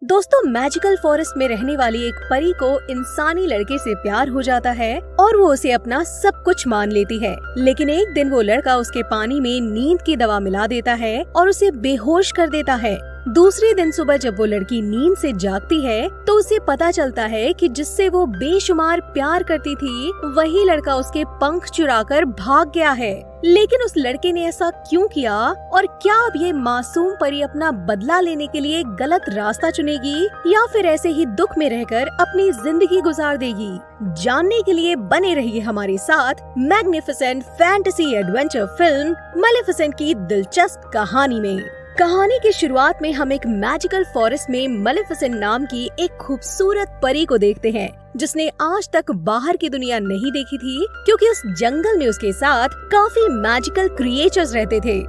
दोस्तों, magical forest में रहने वाली एक परी को इंसानी लड़के से प्यार हो जाता है और वो उसे अपना सब कुछ मान लेती है। लेकिन एक दिन वो लड़का उसके पानी में नींद की दवा मिला देता है और उसे बेहोश कर देता है। दूसरे दिन सुबह जब वो लड़की नींद से जागती है तो उसे पता चलता है कि जिससे वो बेशुमार प्यार करती थी वही लड़का उसके पंख चुराकर भाग गया है। लेकिन उस लड़के ने ऐसा क्यों किया और क्या अब ये मासूम परी अपना बदला लेने के लिए गलत रास्ता चुनेगी या फिर ऐसे ही दुख में रहकर अपनी जिंदगी गुजार देगी? जानने के लिए बने रहिए हमारे साथ मैग्निफिसेंट फैंटेसी एडवेंचर फिल्म मलेफिसेंट की दिलचस्प कहानी में। कहानी की शुरुआत में हम एक मैजिकल फॉरेस्ट में मलेफिसेंट नाम की एक खूबसूरत परी को देखते हैं जिसने आज तक बाहर की दुनिया नहीं देखी थी, क्योंकि उस जंगल में उसके साथ काफी मैजिकल क्रिएचर्स रहते थे।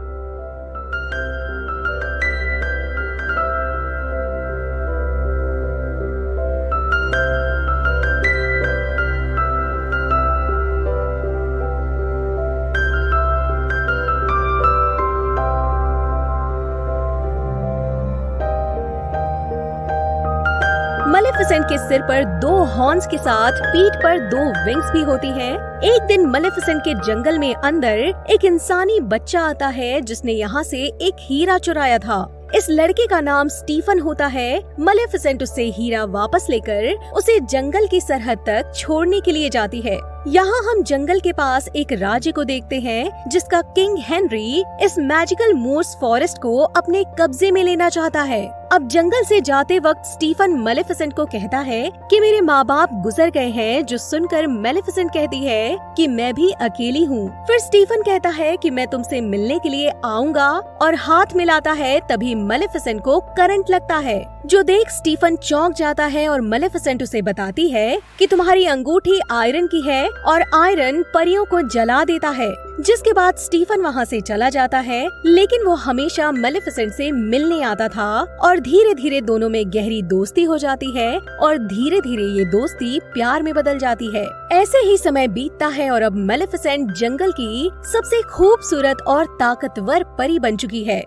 मलेफिसेंट के सिर पर 2 हॉर्न्स के साथ पीठ पर 2 विंग्स भी होती हैं। एक दिन मलेफिसेंट के जंगल में अंदर एक इंसानी बच्चा आता है जिसने यहाँ से एक हीरा चुराया था। इस लड़के का नाम स्टीफन होता है। मलेफिसेंट उससे हीरा वापस लेकर उसे जंगल की सरहद तक छोड़ने के लिए जाती है। यहाँ हम जंगल के पास एक राज्य को देखते हैं जिसका किंग हेनरी इस मैजिकल मूर्स फॉरेस्ट को अपने कब्जे में लेना चाहता है। अब जंगल से जाते वक्त स्टीफन मलेफिसेंट को कहता है कि मेरे माँ बाप गुजर गए हैं, जो सुनकर मलेफिसेंट कहती है कि मैं भी अकेली हूँ। फिर स्टीफन कहता है कि मैं तुमसे मिलने के लिए आऊंगा और हाथ मिलाता है। तभी मलेफिसेंट को करंट लगता है, जो देख स्टीफन चौंक जाता है और मलेफिसेंट उसे बताती है कि तुम्हारी अंगूठी आयरन की है और आयरन परियों को जला देता है। जिसके बाद स्टीफन वहाँ से चला जाता है, लेकिन वो हमेशा मलेफिसेंट से मिलने आता था और धीरे धीरे दोनों में गहरी दोस्ती हो जाती है और धीरे धीरे ये दोस्ती प्यार में बदल जाती है। ऐसे ही समय बीतता है और अब मलेफिसेंट जंगल की सबसे खूबसूरत और ताकतवर परी बन चुकी है।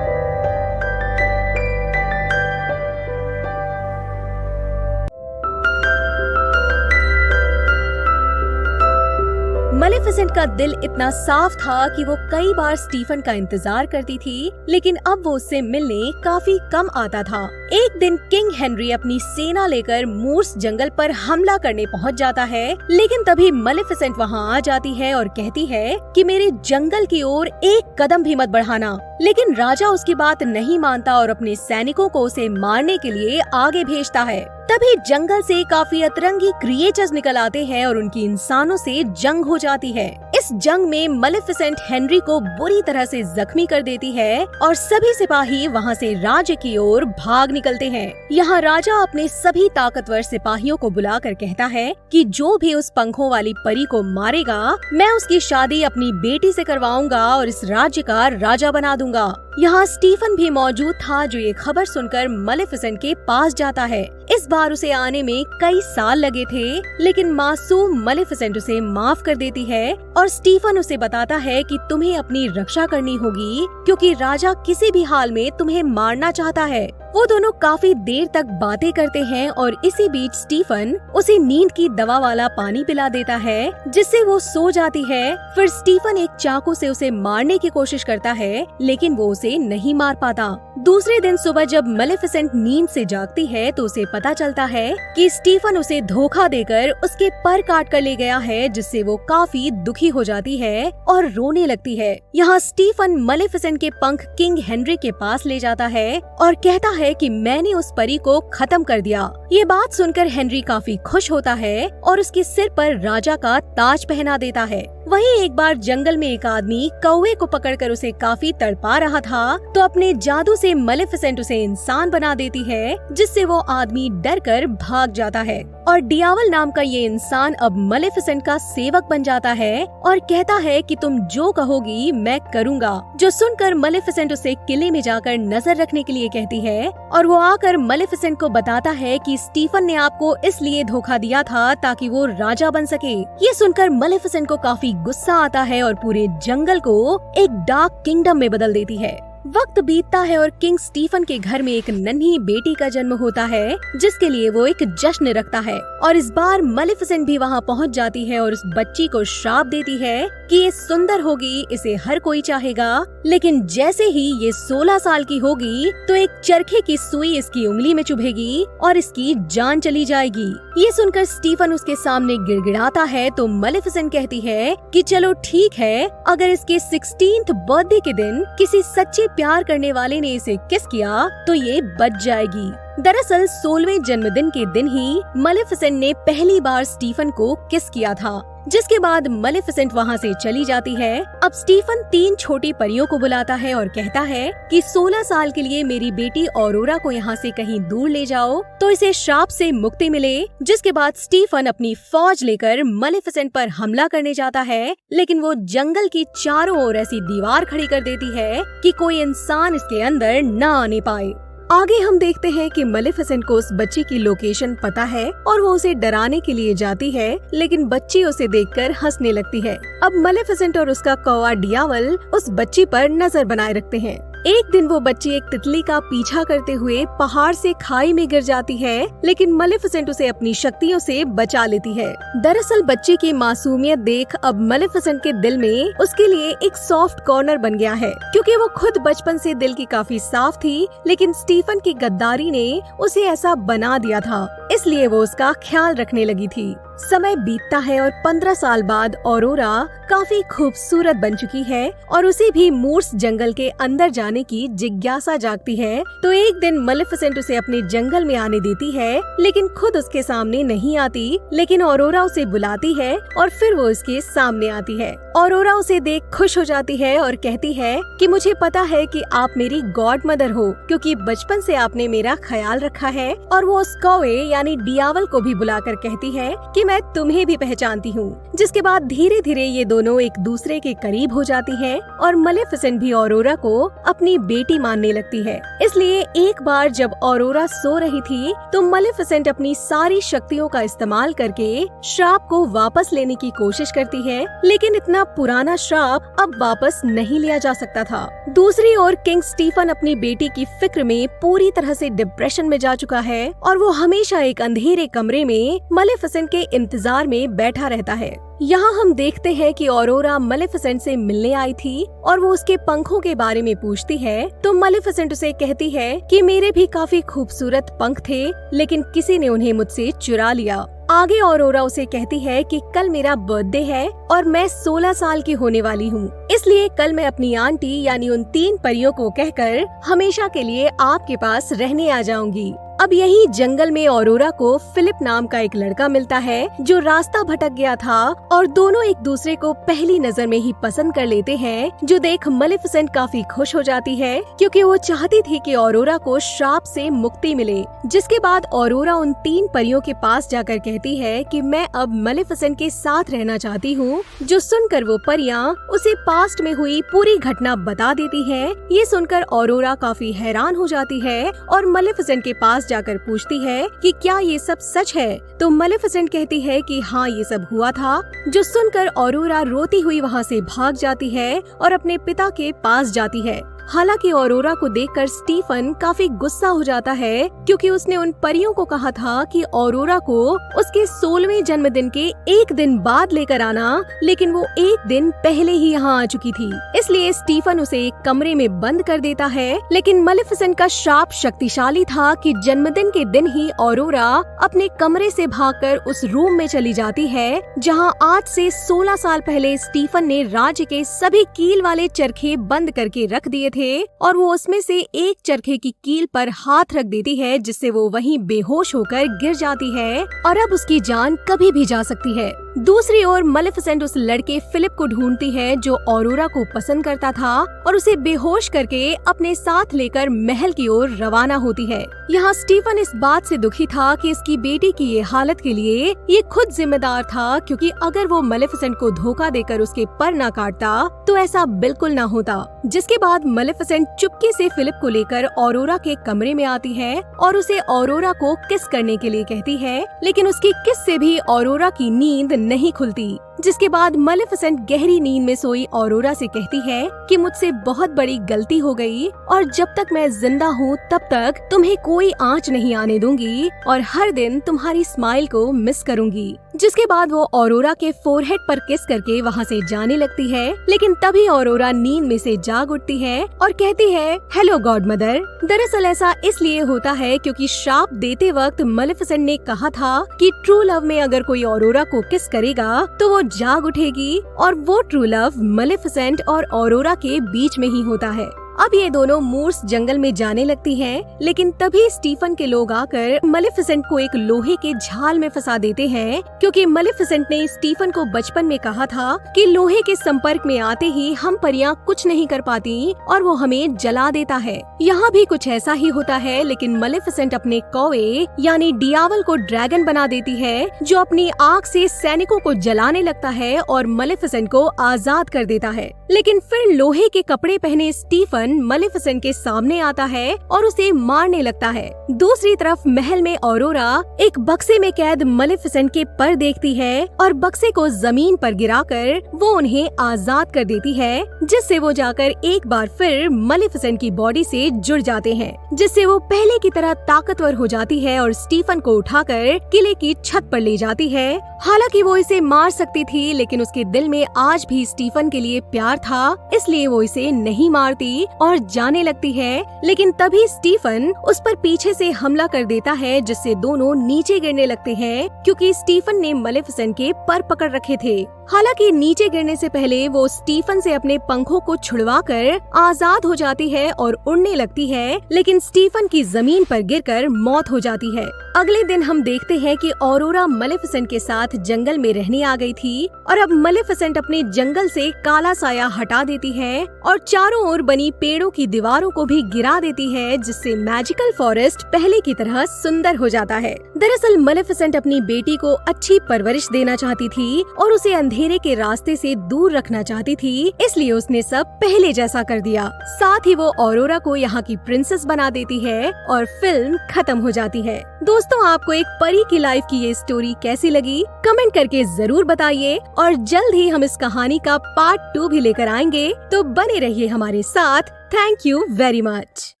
मलेफिसेंट का दिल इतना साफ था कि वो कई बार स्टीफन का इंतजार करती थी, लेकिन अब वो उससे मिलने काफी कम आता था। एक दिन किंग हेनरी अपनी सेना लेकर मूर्स जंगल पर हमला करने पहुंच जाता है, लेकिन तभी मलेफिसेंट वहां आ जाती है और कहती है कि मेरे जंगल की ओर एक कदम भी मत बढ़ाना। लेकिन राजा उसकी बात नहीं मानता और अपने सैनिकों को उसे मारने के लिए आगे भेजता है। तभी जंगल से काफी अतरंगी क्रिएचर्स निकल आते हैं और उनकी इंसानों से जंग हो जाती है। इस जंग में मलेफिसेंट हेनरी को बुरी तरह से जख्मी कर देती है और सभी सिपाही वहां से राज्य की ओर भाग निकलते हैं। यहाँ राजा अपने सभी ताकतवर सिपाहियों को बुलाकर कहता है कि जो भी उस पंखों वाली परी को मारेगा, मैं उसकी शादी अपनी बेटी से करवाऊंगा और इस राज्य का राजा बना दूंगा। यहाँ स्टीफन भी मौजूद था, जो ये खबर सुनकर मलेफिसेंट के पास जाता है। इस बार उसे आने में कई साल लगे थे, लेकिन मासूम मलेफिसेंट उसे माफ कर देती है और स्टीफन उसे बताता है कि तुम्हें अपनी रक्षा करनी होगी, क्योंकि राजा किसी भी हाल में तुम्हें मारना चाहता है। वो दोनों काफी देर तक बातें करते हैं और इसी बीच स्टीफन उसे नींद की दवा वाला पानी पिला देता है, जिससे वो सो जाती है। फिर स्टीफन एक चाकू से उसे मारने की कोशिश करता है, लेकिन वो उसे नहीं मार पाता। दूसरे दिन सुबह जब मलेफिसेंट नींद से जागती है तो उसे पता चलता है कि स्टीफन उसे धोखा देकर उसके पर काट कर ले गया है, जिससे वो काफी दुखी हो जाती है और रोने लगती है। यहाँ स्टीफन मलेफिसेंट के पंख किंग हेनरी के पास ले जाता है और कहता है कि मैंने उस परी को खत्म कर दिया। ये बात सुनकर हेनरी काफी खुश होता है और उसके सिर पर राजा का ताज पहना देता है। वहीं एक बार जंगल में एक आदमी कौवे को पकड़कर उसे काफी तड़पा रहा था, तो अपने जादू से मेलेफिसेंट उसे इंसान बना देती है, जिससे वो आदमी डरकर भाग जाता है और डियावल नाम का ये इंसान अब मेलेफिसेंट का सेवक बन जाता है और कहता है कि तुम जो कहोगी मैं करूँगा। जो सुनकर मेलेफिसेंट उसे किले में जाकर नजर रखने के लिए कहती है और वो आकर मेलेफिसेंट को बताता है कि स्टीफन ने आपको इसलिए धोखा दिया था ताकि वो राजा बन सके। ये सुनकर मेलेफिसेंट को काफी गुस्सा आता है और पूरे जंगल को एक डार्क किंगडम में बदल देती है। वक्त बीतता है और किंग स्टीफन के घर में एक नन्ही बेटी का जन्म होता है, जिसके लिए वो एक जश्न रखता है और इस बार मेलेफिसेंट भी वहाँ पहुँच जाती है और उस बच्ची को श्राप देती है कि ये सुंदर होगी, इसे हर कोई चाहेगा, लेकिन जैसे ही ये 16 साल की होगी तो एक चरखे की सुई इसकी उंगली में चुभेगी और इसकी जान चली जाएगी। ये सुनकर स्टीफन उसके सामने गिड़गिड़ाता है तो मेलेफिसेंट कहती है कि चलो ठीक है, अगर इसके 16th बर्थडे के दिन किसी सच्चे प्यार करने वाले ने इसे किस किया तो ये बच जाएगी। दरअसल 16वें जन्मदिन के दिन ही मेलेफिसेंट ने पहली बार स्टीफन को किस किया था, जिसके बाद मेलेफिसेंट वहाँ से चली जाती है। अब स्टीफन 3 छोटी परियों को बुलाता है और कहता है कि 16 साल के लिए मेरी बेटी ऑरोरा को यहाँ से कहीं दूर ले जाओ तो इसे श्राप से मुक्ति मिले। जिसके बाद स्टीफन अपनी फौज लेकर मेलेफिसेंट पर हमला करने जाता है, लेकिन वो जंगल की चारों ओर ऐसी दीवार खड़ी कर देती है कि कोई इंसान इसके अंदर न आने पाए। आगे हम देखते हैं कि मेलेफिसेंट को उस बच्ची की लोकेशन पता है और वो उसे डराने के लिए जाती है, लेकिन बच्ची उसे देखकर हंसने लगती है। अब मेलेफिसेंट और उसका कौवा डियावल उस बच्ची पर नजर बनाए रखते हैं। एक दिन वो बच्ची एक तितली का पीछा करते हुए पहाड़ से खाई में गिर जाती है, लेकिन मेलेफिसेंट उसे अपनी शक्तियों से बचा लेती है। दरअसल बच्ची की मासूमियत देख अब मेलेफिसेंट के दिल में उसके लिए एक सॉफ्ट कॉर्नर बन गया है, क्योंकि वो खुद बचपन से दिल की काफी साफ थी, लेकिन स्टीफन की गद्दारी ने उसे ऐसा बना दिया था, इसलिए वो उसका ख्याल रखने लगी थी। समय बीतता है और 15 साल बाद ऑरोरा काफी खूबसूरत बन चुकी है और उसे भी मूर्स जंगल के अंदर जाने की जिज्ञासा जागती है। तो एक दिन मेलेफिसेंट उसे अपने जंगल में आने देती है, लेकिन खुद उसके सामने नहीं आती, लेकिन ऑरोरा उसे बुलाती है और फिर वो उसके सामने आती है। ऑरोरा उसे देख खुश हो जाती है और कहती है कि मुझे पता है कि आप मेरी गॉड मदर हो, क्योंकि बचपन से आपने मेरा ख्याल रखा है। और वो उस कौवे यानी डियावल को भी बुलाकर कहती है कि मैं तुम्हें भी पहचानती हूँ। जिसके बाद धीरे धीरे ये दोनों एक दूसरे के करीब हो जाती हैं और मेलेफिसेंट भी ऑरोरा को अपनी बेटी मानने लगती है। इसलिए एक बार जब ऑरोरा सो रही थी तो मेलेफिसेंट अपनी सारी शक्तियों का इस्तेमाल करके श्राप को वापस लेने की कोशिश करती है, लेकिन इतना पुराना श्राप अब वापस नहीं लिया जा सकता था। दूसरी ओर किंग स्टीफन अपनी बेटी की फिक्र में पूरी तरह से डिप्रेशन में जा चुका है और वो हमेशा एक अंधेरे कमरे में मेलेफिसेंट के इंतजार में बैठा रहता है। यहाँ हम देखते हैं कि ऑरोरा मेलेफिसेंट से मिलने आई थी और वो उसके पंखों के बारे में पूछती है, तो मेलेफिसेंट उसे कहती है कि मेरे भी काफी खूबसूरत पंख थे, लेकिन किसी ने उन्हें मुझसे चुरा लिया। आगे ऑरोरा उसे कहती है कि कल मेरा बर्थडे है और मैं 16 साल की होने वाली हूँ, इसलिए कल मैं अपनी आंटी यानी उन 3 परियों को कहकर हमेशा के लिए आपके पास रहने आ जाऊंगी। अब यही जंगल में ऑरोरा को फिलिप नाम का एक लड़का मिलता है जो रास्ता भटक गया था और दोनों एक दूसरे को पहली नजर में ही पसंद कर लेते हैं, जो देख मेलेफिसेंट काफी खुश हो जाती है क्योंकि वो चाहती थी कि ऑरोरा को श्राप से मुक्ति मिले। जिसके बाद ऑरोरा उन 3 परियों के पास जाकर कहती है कि मैं अब मेलेफिसेंट के साथ रहना चाहती हूँ। जो सुनकर वो परियां उसे पास्ट में हुई पूरी घटना बता देती है। ये सुनकर ऑरोरा काफी हैरान हो जाती है और मेलेफिसेंट के पास जाकर पूछती है कि क्या ये सब सच है, तो मेलेफिसेंट कहती है कि हाँ ये सब हुआ था। जो सुनकर ऑरोरा रोती हुई वहाँ से भाग जाती है और अपने पिता के पास जाती है। हालांकि ऑरोरा को देखकर स्टीफन काफी गुस्सा हो जाता है क्योंकि उसने उन परियों को कहा था कि ऑरोरा को उसके 16वें जन्मदिन के एक दिन बाद लेकर आना, लेकिन वो एक दिन पहले ही यहाँ आ चुकी थी। इसलिए स्टीफन उसे एक कमरे में बंद कर देता है, लेकिन मेलेफिसेंट का श्राप शक्तिशाली था कि जन्मदिन के दिन ही ऑरोरा अपने कमरे से भागकर उस रूम में चली जाती है जहाँ आज से 16 साल पहले स्टीफन ने राज्य के सभी कील वाले चरखे बंद करके रख दिए थे और वो उसमें से एक चरखे की कील पर हाथ रख देती है, जिससे वो वहीं बेहोश होकर गिर जाती है और अब उसकी जान कभी भी जा सकती है। दूसरी ओर मलेफिसेंट उस लड़के फिलिप को ढूंढती है जो ऑरोरा को पसंद करता था और उसे बेहोश करके अपने साथ लेकर महल की ओर रवाना होती है। यहाँ स्टीफन इस बात से दुखी था कि इसकी बेटी की ये हालत के लिए ये खुद जिम्मेदार था, क्योंकि अगर वो मलेफिसेंट को धोखा देकर उसके पर न काटता तो ऐसा बिल्कुल न होता। जिसके बाद मलेफिसेंट चुपके से फिलिप को लेकर ऑरोरा के कमरे में आती है और उसे ऑरोरा को किस करने के लिए कहती है, लेकिन उसकी किस से भी ऑरोरा की नींद नहीं खुलती। जिसके बाद मलेफिसेंट गहरी नींद में सोई ऑरोरा से कहती है कि मुझसे बहुत बड़ी गलती हो गई और जब तक मैं जिंदा हूँ तब तक तुम्हें कोई आंच नहीं आने दूंगी और हर दिन तुम्हारी स्माइल को मिस करूंगी। जिसके बाद वो ऑरोरा के फोरहेड पर किस करके वहाँ से जाने लगती है, लेकिन तभी ऑरोरा नींद में से जाग उठती है और कहती है, हेलो गॉड मदर। दरअसल ऐसा इसलिए होता है क्योंकि श्राप देते वक्त मलेफिसेंट ने कहा था कि ट्रू लव में अगर कोई ऑरोरा को किस करेगा तो वो जाग उठेगी, और वो ट्रू लव मलेफिसेंट और ऑरोरा के बीच में ही होता है। अब ये दोनों मूर्स जंगल में जाने लगती हैं, लेकिन तभी स्टीफन के लोग आकर मलेफिसेंट को एक लोहे के झाल में फंसा देते हैं, क्योंकि मलेफिसेंट ने स्टीफन को बचपन में कहा था कि लोहे के संपर्क में आते ही हम परियां कुछ नहीं कर पाती और वो हमें जला देता है। यहाँ भी कुछ ऐसा ही होता है, लेकिन मलेफिसेंट अपने कौवे यानी डियावल को ड्रैगन बना देती है, जो अपनी आग से सैनिकों को जलाने लगता है और मलेफिसेंट को आजाद कर देता है। लेकिन फिर लोहे के कपड़े पहने स्टीफन मलेफिसेंट के सामने आता है और उसे मारने लगता है। दूसरी तरफ महल में ऑरोरा एक बक्से में कैद मलेफिसेंट के पर देखती है और बक्से को जमीन पर गिराकर वो उन्हें आजाद कर देती है, जिससे वो जाकर एक बार फिर मलेफिसेंट की बॉडी से जुड़ जाते हैं, जिससे वो पहले की तरह ताकतवर हो जाती है और स्टीफन को उठाकर किले की छत पर ले जाती है। हालांकि वो इसे मार सकती थी, लेकिन उसके दिल में आज भी स्टीफन के लिए प्यार था, इसलिए वो इसे नहीं मारती और जाने लगती है। लेकिन तभी स्टीफन उस पर पीछे से हमला कर देता है, जिससे दोनों नीचे गिरने लगते हैं, क्योंकि स्टीफन ने मलेफिसेंट के पर पकड़ रखे थे। हालांकि नीचे गिरने से पहले वो स्टीफन से अपने पंखों को छुड़वाकर आजाद हो जाती है और उड़ने लगती है, लेकिन स्टीफन की जमीन पर गिरकर मौत हो जाती है। अगले दिन हम देखते हैं कि ऑरोरा मलेफिसेंट के साथ जंगल में रहने आ गई थी और अब मलेफिसेंट अपने जंगल से काला साया हटा देती है और चारों ओर बनी पेड़ों की दीवारों को भी गिरा देती है, जिससे मैजिकल फॉरेस्ट पहले की तरह सुंदर हो जाता है। दरअसल मलेफिसेंट अपनी बेटी को अच्छी परवरिश देना चाहती थी और उसे अंधेरे के रास्ते से दूर रखना चाहती थी, इसलिए उसने सब पहले जैसा कर दिया। साथ ही वो ऑरोरा को यहाँ की प्रिंसेस बना देती है और फिल्म खत्म हो जाती है। दोस्तों, आपको एक परी की लाइफ की ये स्टोरी कैसी लगी कमेंट करके जरूर बताइए, और जल्द ही हम इस कहानी का पार्ट 2 भी लेकर आएंगे, तो बने रहिए हमारे साथ। Thank you very much.